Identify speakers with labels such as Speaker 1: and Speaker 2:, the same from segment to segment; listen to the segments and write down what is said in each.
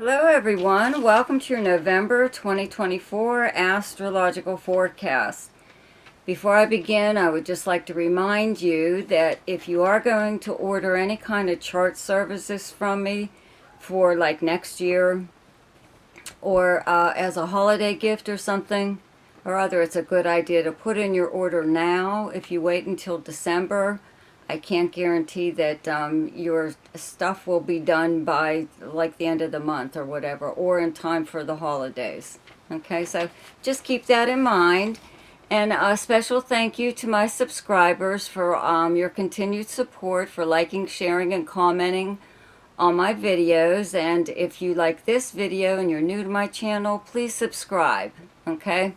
Speaker 1: Hello everyone, welcome to your November 2024 astrological forecast. Before I begin, I would just like to remind you that if you are going to order any kind of chart services from me for like next year or as a holiday gift or something or other, it's a good idea to put in your order now. If you wait until December, I can't guarantee that your stuff will be done by like the end of the month or whatever, or in time for the holidays. Okay, so just keep that in mind. And a special thank you to my subscribers for your continued support, for liking, sharing, and commenting on my videos. And if you like this video and you're new to my channel, please subscribe. Okay.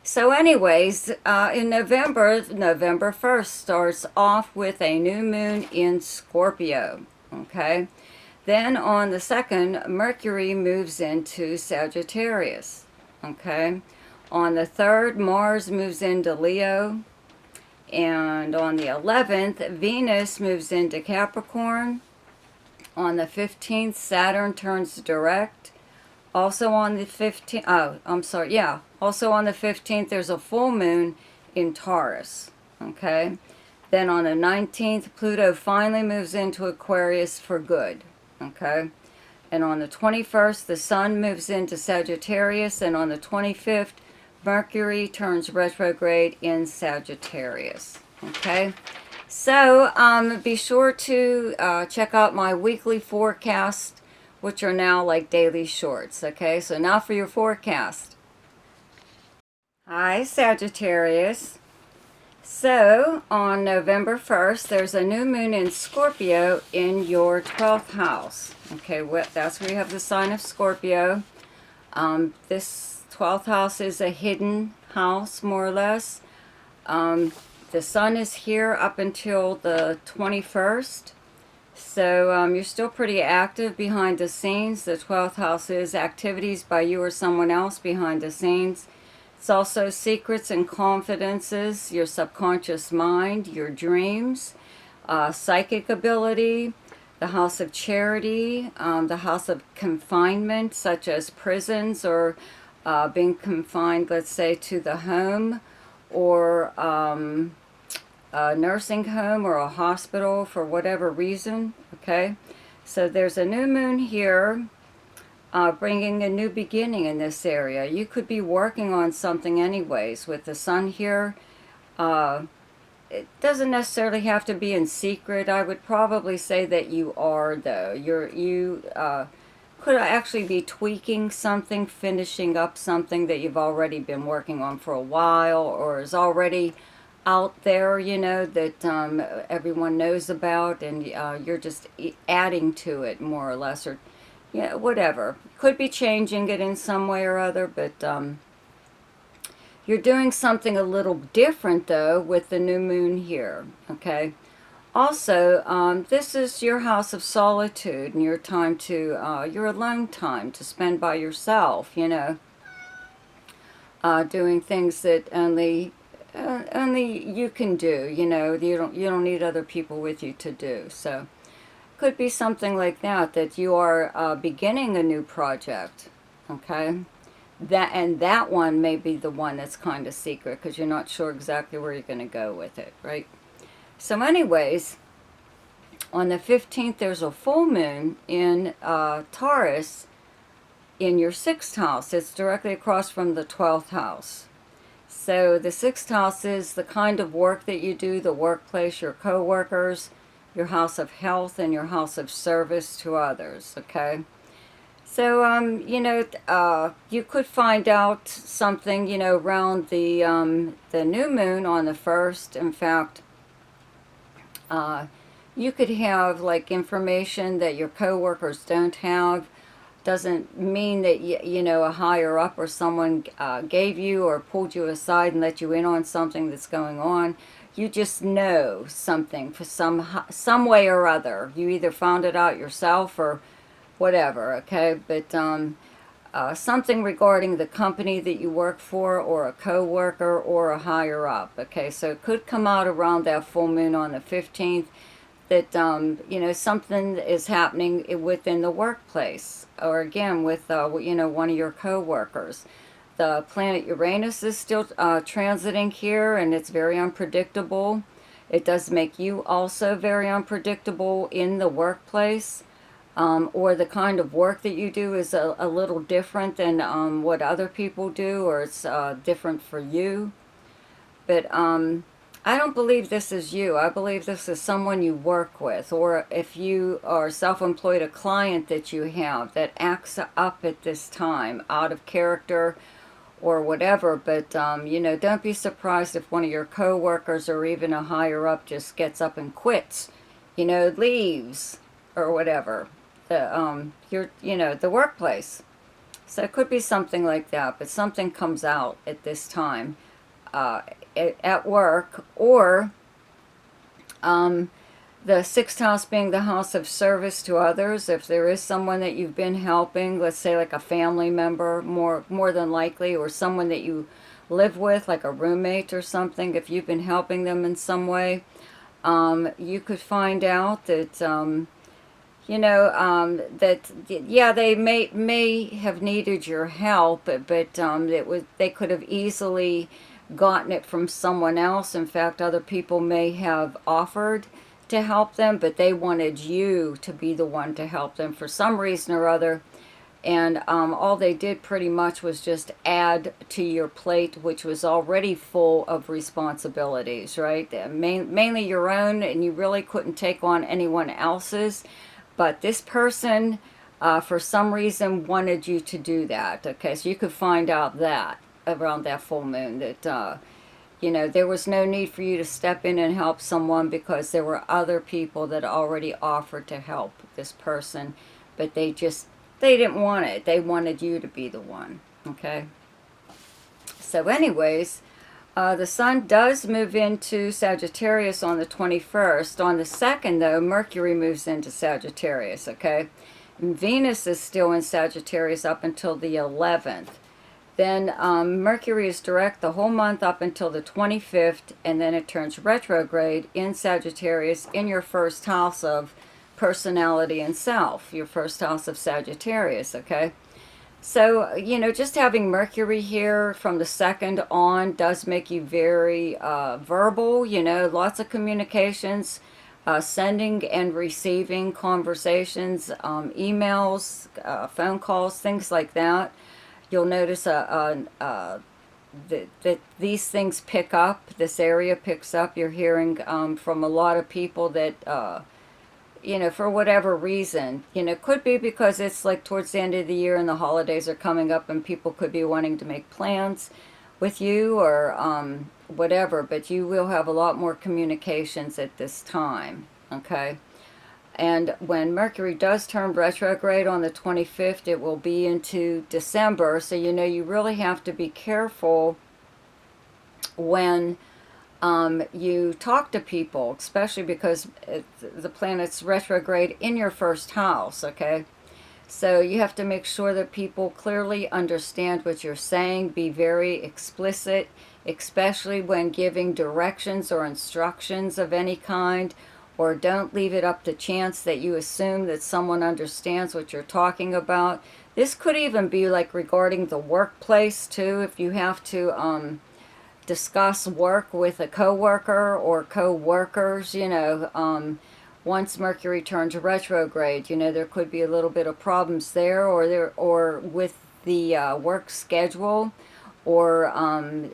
Speaker 1: So anyways, in November 1st starts off with a new moon in Scorpio, okay? Then on the 2nd, Mercury moves into Sagittarius, okay? On the 3rd, Mars moves into Leo. And on the 11th, Venus moves into Capricorn. On the 15th, Saturn turns direct. Also on the 15th, also on the 15th, there's a full moon in Taurus, okay? Then on the 19th, Pluto finally moves into Aquarius for good, okay? And on the 21st, the Sun moves into Sagittarius, and on the 25th, Mercury turns retrograde in Sagittarius, okay? So be sure to check out my weekly forecast, which are now like daily shorts. Okay, so now for your forecast. Hi, Sagittarius. So on November 1st, there's a new moon in Scorpio in your 12th house. Okay, that's where you have the sign of Scorpio. This 12th house is a hidden house, more or less. The sun is here up until the 21st. So you're still pretty active behind the scenes. The 12th house is activities by you or someone else behind the scenes. It's also secrets and confidences, your subconscious mind, your dreams, psychic ability, the house of charity, the house of confinement, such as prisons or being confined, let's say, to the home or a nursing home or a hospital for whatever reason, okay? So there's a new moon here bringing a new beginning in this area. You could be working on something anyways with the sun here. It doesn't necessarily have to be in secret. I would probably say that you are, though. You could actually be tweaking something, finishing up something that you've already been working on for a while or is already out there, you know, that everyone knows about, and you're just adding to it more or less, or yeah, whatever. Could be changing it in some way or other, but you're doing something a little different though with the new moon here, okay? Also, this is your house of solitude and your time to, your alone time to spend by yourself, you know, doing things that only you can do, you know. You don't need other people with you to do. So could be something like that you are beginning a new project, okay? That one may be the one that's kind of secret because you're not sure exactly where you're going to go with it, right? So anyways, on the 15th there's a full moon in Taurus in your 6th house. It's directly across from the 12th house. So the 6th house is the kind of work that you do, the workplace, your co-workers, your house of health, and your house of service to others, okay? So, you know, you could find out something, you know, around the new moon on the 1st. In fact, you could have, like, information that your co-workers don't have. Doesn't mean that you know, a higher up or someone gave you or pulled you aside and let you in on something that's going on. You just know something for some way or other. You either found it out yourself or whatever, okay? But something regarding the company that you work for or a co-worker or a higher up, okay? So it could come out around that full moon on the 15th. that, you know, something is happening within the workplace, or again with, you know, one of your co-workers. The planet Uranus is still transiting here, and it's very unpredictable. It does make you also very unpredictable in the workplace, or the kind of work that you do is a little different than what other people do, or it's different for you. But I don't believe this is you. I believe this is someone you work with, or if you are self-employed, a client that you have that acts up at this time, out of character or whatever. But, you know, don't be surprised if one of your co-workers or even a higher up just gets up and quits, you know, leaves or whatever. You know, the workplace. So it could be something like that, but something comes out at this time at work, or the sixth house being the house of service to others. If there is someone that you've been helping, let's say like a family member, more than likely, or someone that you live with, like a roommate or something, if you've been helping them in some way, you could find out that you know, that yeah, they may have needed your help, but they could have easily gotten it from someone else. In fact, other people may have offered to help them, but they wanted you to be the one to help them for some reason or other. And all they did pretty much was just add to your plate, which was already full of responsibilities, right? Mainly your own, and you really couldn't take on anyone else's. But this person, for some reason, wanted you to do that. Okay, so you could find out that around that full moon, that you know, there was no need for you to step in and help someone, because there were other people that already offered to help this person, but they didn't want it. They wanted you to be the one. Okay, so anyways, the sun does move into Sagittarius on the 21st. On the 2nd, though, Mercury moves into Sagittarius, okay? And Venus is still in Sagittarius up until the 11th. Then Mercury is direct the whole month up until the 25th, and then it turns retrograde in Sagittarius in your first house of personality and self, your first house of Sagittarius, okay? So, you know, just having Mercury here from the 2nd on does make you very verbal, you know, lots of communications, sending and receiving conversations, emails, phone calls, things like that. You'll notice that these things pick up, this area picks up. You're hearing from a lot of people that you know, for whatever reason, you know, could be because it's like towards the end of the year and the holidays are coming up, and people could be wanting to make plans with you, or whatever, but you will have a lot more communications at this time, okay? And when Mercury does turn retrograde on the 25th, it will be into December, so you know, you really have to be careful when you talk to people, especially because the planet's retrograde in your first house, okay? So you have to make sure that people clearly understand what you're saying. Be very explicit, especially when giving directions or instructions of any kind, or don't leave it up to chance that you assume that someone understands what you're talking about. This could even be like regarding the workplace too, if you have to discuss work with a coworker or co-workers, you know, once Mercury turns retrograde, you know, there could be a little bit of problems there, or with the work schedule, or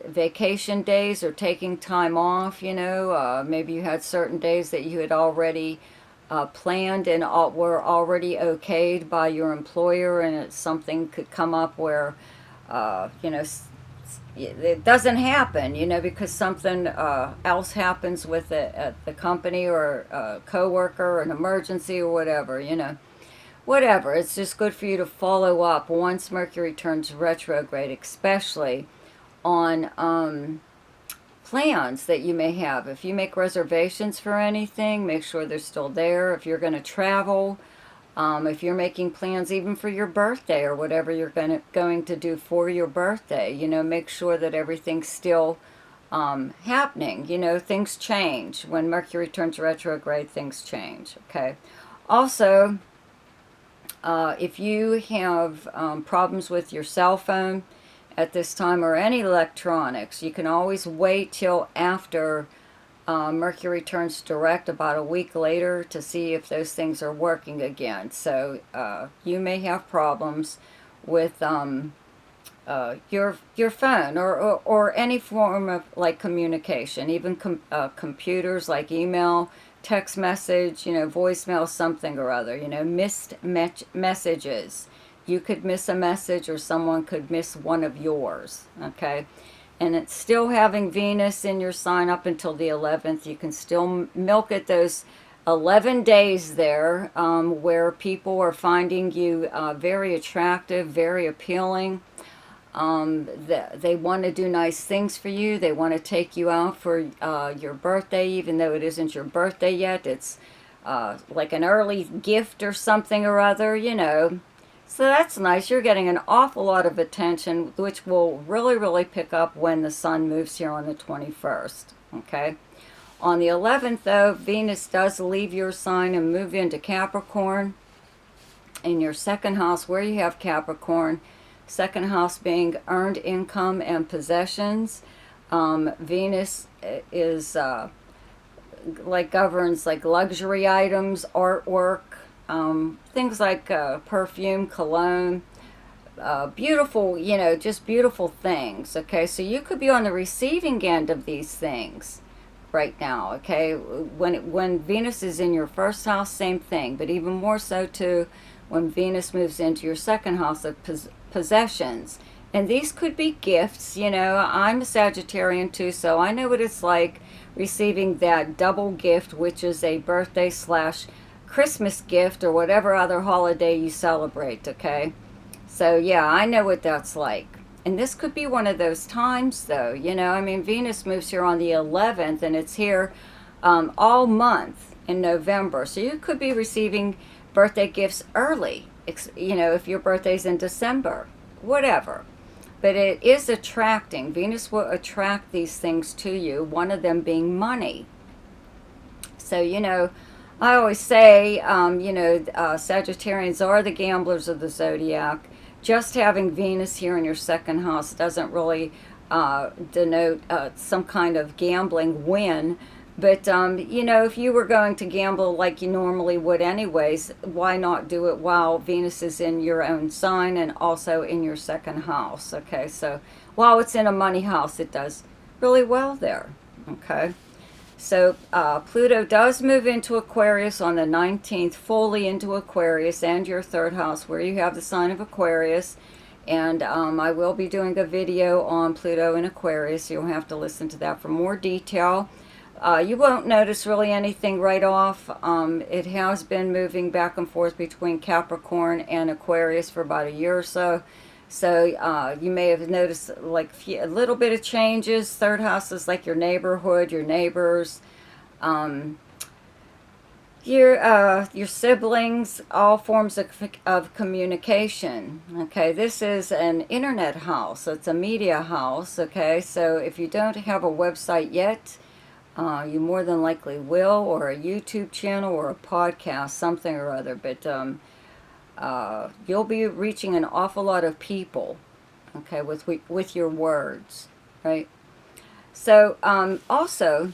Speaker 1: vacation days, or taking time off, you know, maybe you had certain days that you had already planned and were already okayed by your employer, and something could come up where, you know, it doesn't happen, you know, because something else happens with the company, or a coworker, or an emergency, or whatever, you know. Whatever, it's just good for you to follow up once Mercury turns retrograde, especially on plans that you may have. If you make reservations for anything, make sure they're still there. If you're going to travel, if you're making plans even for your birthday, or whatever you're going to do for your birthday, you know, make sure that everything's still happening. You know, things change. When Mercury turns retrograde, things change, okay? Also, if you have problems with your cell phone at this time or any electronics, you can always wait till after Mercury turns direct about a week later to see if those things are working again. So you may have problems with your phone or any form of like communication, even computers like email, text message, you know, voicemail, something or other, you know, missed messages. You could miss a message or someone could miss one of yours, okay? And it's still having Venus in your sign up until the 11th. You can still milk it those 11 days there where people are finding you very attractive, very appealing. They want to do nice things for you. They want to take you out for your birthday, even though it isn't your birthday yet. It's like an early gift or something or other, you know. So that's nice. You're getting an awful lot of attention, which will really, really pick up when the sun moves here on the 21st, okay? On the 11th, though, Venus does leave your sign and move into Capricorn. In your second house, where you have Capricorn, second house being earned income and possessions. Venus is like governs like luxury items, artwork, things like perfume, cologne, beautiful, you know, just beautiful things, okay? So you could be on the receiving end of these things right now, okay? When Venus is in your first house, same thing, but even more so too when Venus moves into your second house of possessions. And these could be gifts, you know. I'm a Sagittarian too, so I know what it's like receiving that double gift, which is a birthday / Christmas gift or whatever other holiday you celebrate, okay? So yeah, I know what that's like. And this could be one of those times though, you know. I mean, Venus moves here on the 11th and it's here all month in November. So you could be receiving birthday gifts early, you know, if your birthday's in December, whatever. But it is attracting. Venus will attract these things to you, one of them being money. So, you know, I always say, you know, Sagittarians are the gamblers of the Zodiac. Just having Venus here in your second house doesn't really denote some kind of gambling win. But, you know, if you were going to gamble like you normally would anyways, why not do it while Venus is in your own sign and also in your second house, okay? So while it's in a money house, it does really well there, okay? So Pluto does move into Aquarius on the 19th, fully into Aquarius and your third house where you have the sign of Aquarius. And I will be doing a video on Pluto in Aquarius. You'll have to listen to that for more detail. You won't notice really anything right off. It has been moving back and forth between Capricorn and Aquarius for about a year or so. So you may have noticed like a little bit of changes. Third house is like your neighborhood, your neighbors, your siblings, all forms of communication. Okay, this is an internet house. It's a media house. Okay, so if you don't have a website yet, you more than likely will, or a YouTube channel or a podcast, something or other. But you'll be reaching an awful lot of people, okay, with your words, right? So also,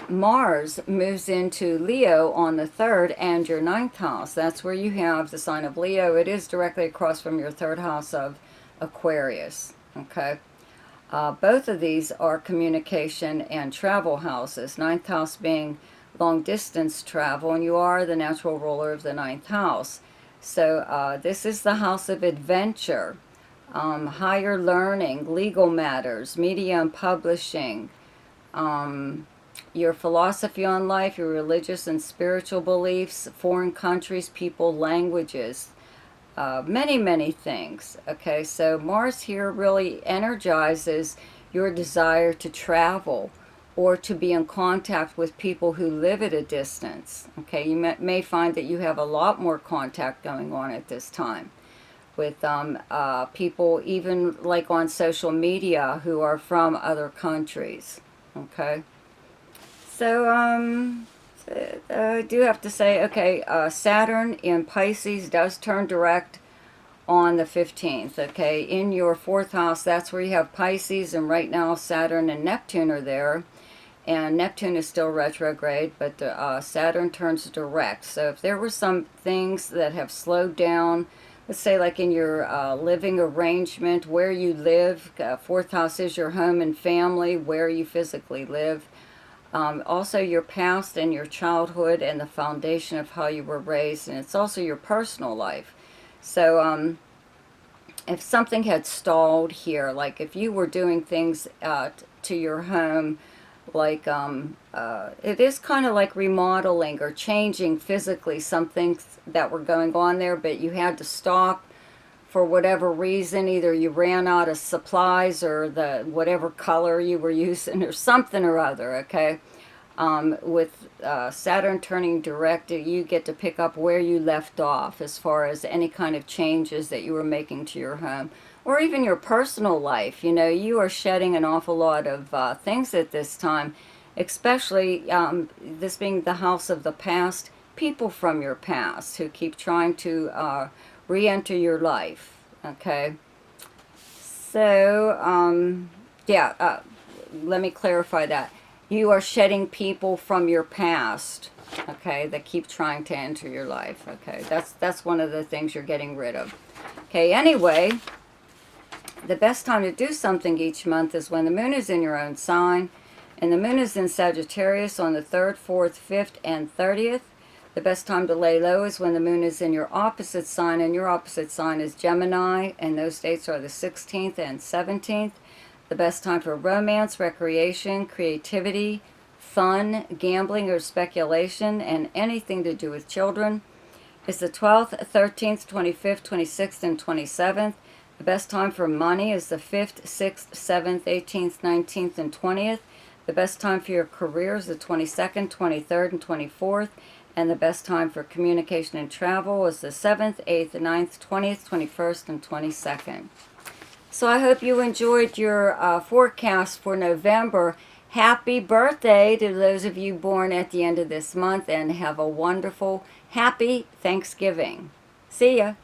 Speaker 1: Mars moves into Leo on the 3rd and your 9th house. That's where you have the sign of Leo. It is directly across from your 3rd house of Aquarius, okay? Both of these are communication and travel houses. 9th house being long distance travel, and you are the natural ruler of the 9th house. So this is the house of adventure, higher learning, legal matters, media and publishing, your philosophy on life, your religious and spiritual beliefs, foreign countries, people, languages. Many things. Okay, so Mars here really energizes your desire to travel or to be in contact with people who live at a distance. Okay, you may find that you have a lot more contact going on at this time. with people even like on social media who are from other countries. Okay, so I do have to say, okay, Saturn in Pisces does turn direct on the 15th, okay? In your 4th house, that's where you have Pisces, and right now Saturn and Neptune are there. And Neptune is still retrograde, but Saturn turns direct. So if there were some things that have slowed down, let's say like in your living arrangement, where you live, 4th house is your home and family, where you physically live. Also your past and your childhood and the foundation of how you were raised, and it's also your personal life. So if something had stalled here, like if you were doing things to your home, like it is kind of like remodeling or changing physically some things that were going on there, but you had to stop for whatever reason. Either you ran out of supplies or the whatever color you were using or something or other, okay? With Saturn turning direct, you get to pick up where you left off as far as any kind of changes that you were making to your home or even your personal life. You know, you are shedding an awful lot of things at this time, especially this being the house of the past, people from your past who keep trying to re-enter your life, okay? So, yeah, let me clarify that. You are shedding people from your past, okay, that keep trying to enter your life, okay? That's one of the things you're getting rid of. Okay, anyway, the best time to do something each month is when the moon is in your own sign, and the moon is in Sagittarius on the 3rd, 4th, 5th, and 30th. The best time to lay low is when the moon is in your opposite sign, and your opposite sign is Gemini, and those dates are the 16th and 17th. The best time for romance, recreation, creativity, fun, gambling, or speculation, and anything to do with children is the 12th, 13th, 25th, 26th, and 27th. The best time for money is the 5th, 6th, 7th, 18th, 19th, and 20th. The best time for your career is the 22nd, 23rd, and 24th. And the best time for communication and travel is the 7th, 8th, 9th, 20th, 21st, and 22nd. So I hope you enjoyed your forecast for November. Happy birthday to those of you born at the end of this month, and have a wonderful, happy Thanksgiving. See ya.